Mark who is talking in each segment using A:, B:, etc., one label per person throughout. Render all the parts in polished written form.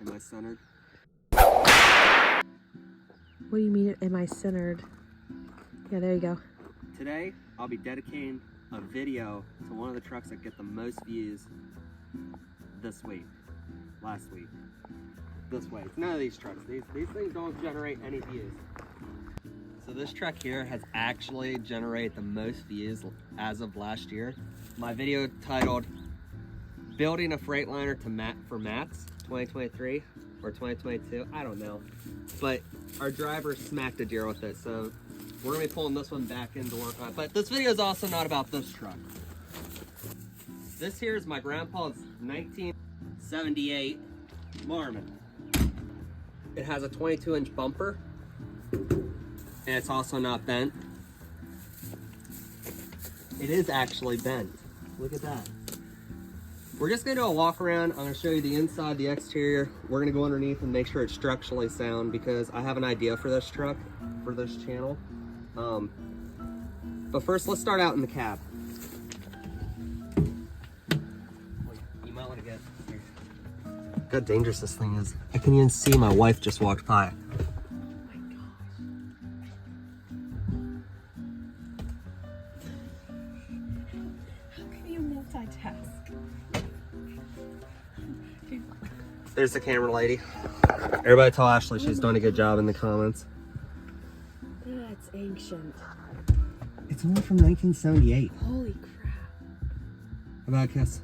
A: Am I centered?
B: What do you mean, am I centered? Yeah, there you go.
A: Today, I'll be dedicating a video to one of the trucks that get the most views this week, last week, this way. It's none of these trucks. These things don't generate any views. So this truck here has actually generated the most views as of last year. My video titled Building a Freightliner for Mats 2023 or 2022, I don't know. But our driver smacked a deer with it, so we're gonna be pulling this one back into work on it. But this video is also not about this truck. This here is my grandpa's 1978 Marmon. It has a 22-inch bumper, and it's also not bent. It is actually bent. Look at that. We're just gonna do a walk around. I'm gonna show you the inside, the exterior. We're gonna go underneath and make sure it's structurally sound because I have an idea for this truck, for this channel. But first, let's start out in the cab. You might want to get here. Look how dangerous this thing is. I can even see my wife just walked by. There's the camera lady. Everybody tell Ashley she's doing a good job in the comments.
B: That's ancient.
A: It's only from 1978.
B: Holy crap.
A: How about a kiss?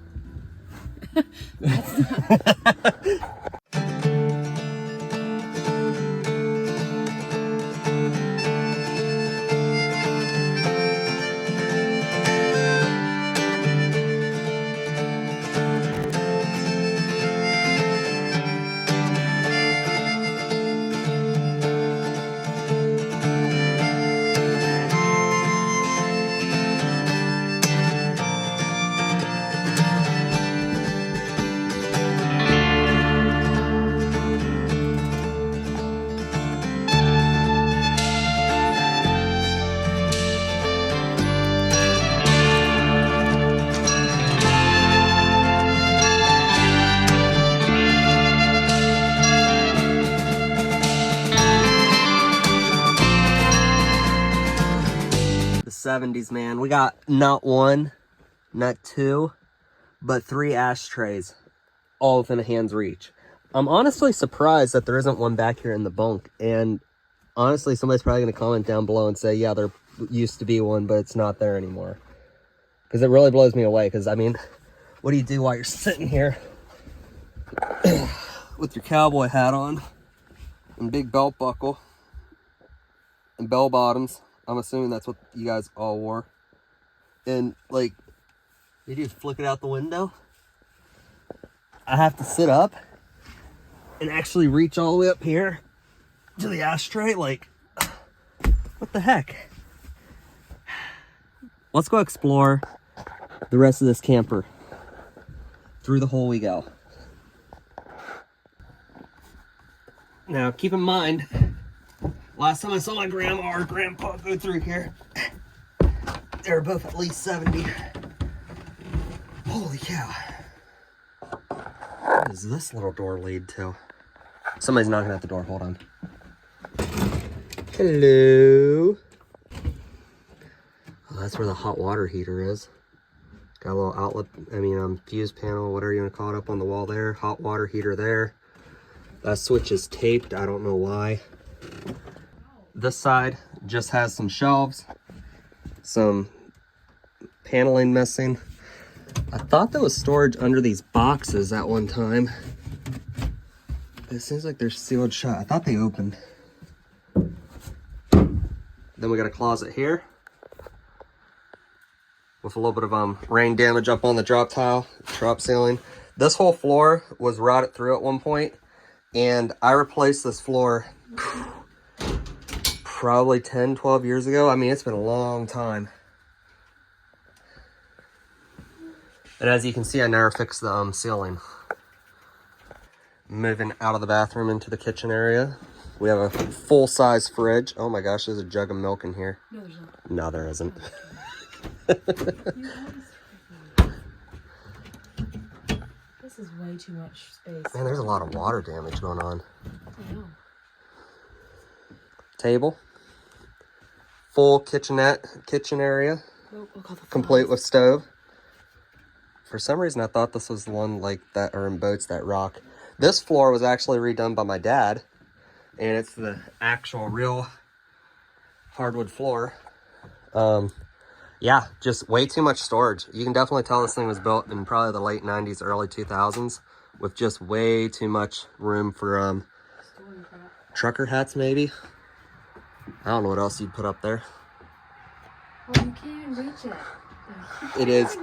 A: The 70s, man. We got not one, not two, but 3 ashtrays, all within a hand's reach. I'm honestly surprised that there isn't one back here in the bunk. And honestly, somebody's probably going to comment down below and say, yeah, there used to be one, but it's not there anymore. Because it really blows me away. Because, I mean, what do you do while you're sitting here with your cowboy hat on and big belt buckle and bell bottoms? I'm assuming that's what you guys all wore. And, like, you just flick it out the window. I have to sit up and actually reach all the way up here to the ashtray. Like, what the heck? Let's go explore the rest of this camper. Through the hole we go. Now, keep in mind, last time I saw my grandma or grandpa go through here, they were both at least 70. Holy cow. What does this little door lead to? Somebody's knocking at the door. Hold on. Hello. Oh, that's where the hot water heater is. Got a little outlet, fuse panel, whatever you want to call it, up on the wall there. Hot water heater there. That switch is taped. I don't know why. This side just has some shelves, some paneling missing. I thought there was storage under these boxes at one time. It seems like they're sealed shut. I thought they opened. Then we got a closet here with a little bit of rain damage up on the drop ceiling. This whole floor was rotted through at one point, and I replaced this floor probably 10, 12 years ago. I mean, it's been a long time. And as you can see, I never fixed the ceiling. Moving out of the bathroom into the kitchen area. We have a full-size fridge. Oh my gosh, there's a jug of milk in here.
B: No, there's not.
A: No, there isn't.
B: This is way too much space.
A: Man, there's a lot of water damage going on.
B: I know.
A: Table. Full kitchen area.
B: Oh, look all the
A: Complete
B: flies.
A: with stove. For some reason, I thought this was the one like that are in boats that rock. This floor was actually redone by my dad, and it's the actual real hardwood floor. Yeah, just way too much storage. You can definitely tell this thing was built in probably the late 90s, early 2000s, with just way too much room for trucker hats, maybe. I don't know what else you'd put up there.
B: Oh, you can't even reach it.
A: It is.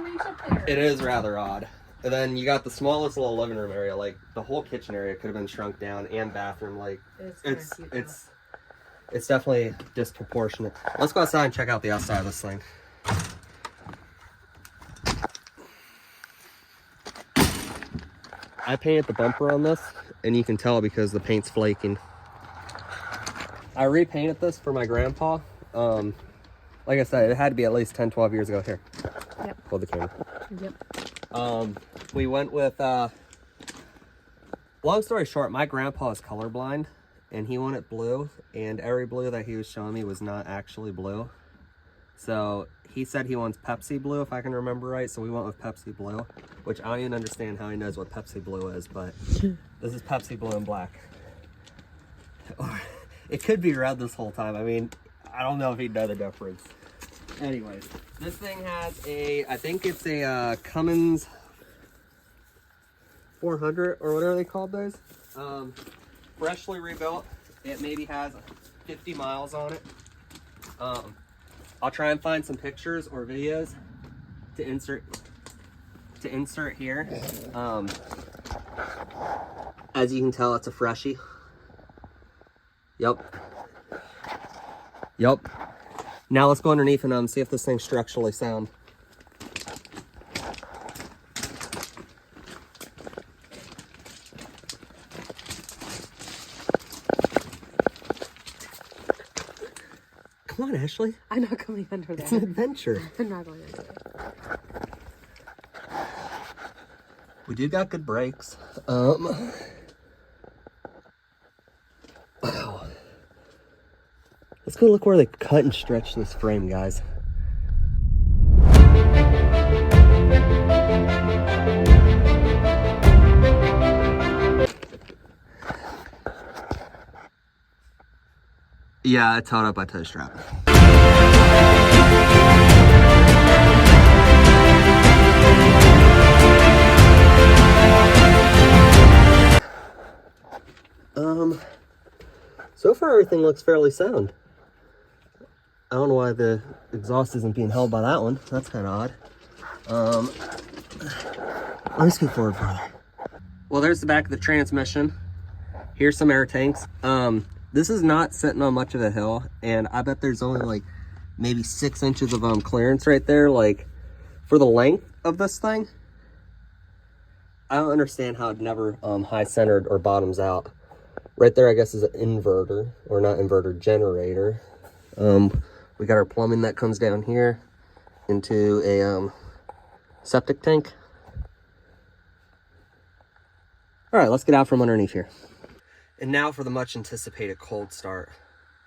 A: It is rather odd. And then you got the smallest little living room area. Like the whole kitchen area could have been shrunk down, and bathroom. Like it's definitely disproportionate. Let's go outside and check out the outside of this thing. I painted the bumper on this, and you can tell because the paint's flaking. I repainted this for my grandpa. Like I said, it had to be at least 10, 12 years ago. Here.
B: Yep.
A: Hold the camera.
B: Yep.
A: We went with, long story short, my grandpa is colorblind, and he wanted blue, and every blue that he was showing me was not actually blue. So he said he wants Pepsi blue, if I can remember right, so we went with Pepsi blue, which I don't even understand how he knows what Pepsi blue is, but this is Pepsi blue and black. It could be red this whole time. I mean, I don't know if he'd know the difference. Anyways, this thing has a, I think it's a Cummins 400 or whatever they called those. Freshly rebuilt. It maybe has 50 miles on it. I'll try and find some pictures or videos to insert here. As you can tell, it's a freshie. Yep. Now let's go underneath and see if this thing's structurally sound. Come on, Ashley.
B: I'm not coming under there.
A: It's an adventure.
B: I'm not going under there.
A: We do got good brakes. Wow. Let's go look where they cut and stretch this frame, guys. Yeah, I towed up by toe strap. So far everything looks fairly sound. I don't know why the exhaust isn't being held by that one. That's kind of odd. Let me scoot forward further. Well, there's the back of the transmission. Here's some air tanks. This is not sitting on much of a hill, and I bet there's only like maybe 6 inches of clearance right there. Like for the length of this thing, I don't understand how it never high centered or bottoms out. Right there, I guess, is an inverter, or not inverter, generator. We got our plumbing that comes down here into a septic tank. All right, let's get out from underneath here. And now for the much anticipated cold start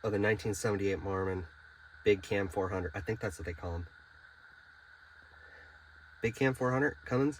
A: of the 1978 Marmon Big Cam 400. I think that's what they call them. Big Cam 400 Cummins.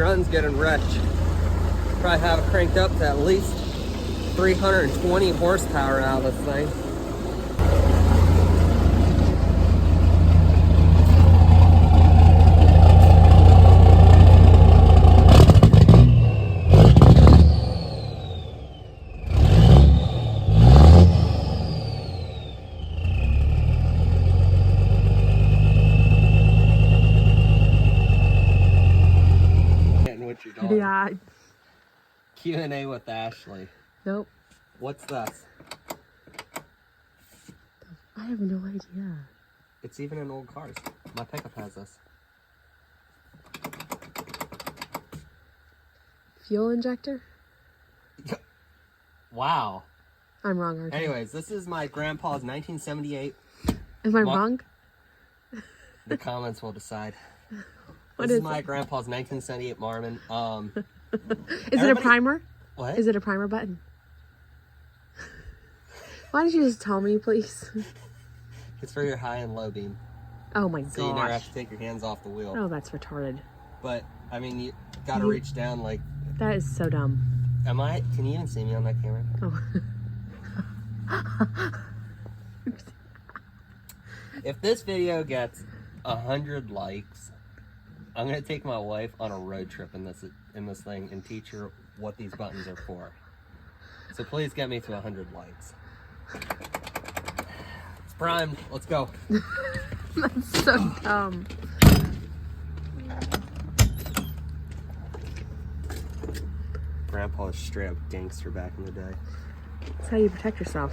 A: runs getting wrecked. Probably have it cranked up to at least 320 horsepower out of this thing. What you're doing.
B: Yeah.
A: Q&A with Ashley.
B: Nope.
A: What's this?
B: I have no idea.
A: It's even in old cars. My pickup has this.
B: Fuel injector?
A: Wow.
B: I'm wrong, aren't I?
A: Anyways, this is my grandpa's 1978.
B: Am I wrong?
A: The comments will decide.
B: What
A: This
B: is
A: is my grandpa's 1978 Marmon.
B: Is it a primer?
A: What?
B: Is it a primer button? Why don't you just tell me, please?
A: It's for your high and low beam.
B: Oh my
A: So you never have
B: gosh.
A: to take your hands off the wheel.
B: Oh, that's retarded.
A: But, I mean, you gotta reach down like...
B: That is so dumb.
A: Can you even see me on that camera?
B: Oh.
A: If this video gets 100 likes, I'm gonna take my wife on a road trip in this thing and teach her what these buttons are for. So please get me to 100 likes. It's primed. Let's go.
B: That's so dumb.
A: Grandpa was straight up gangster back in the day.
B: That's how you protect yourself.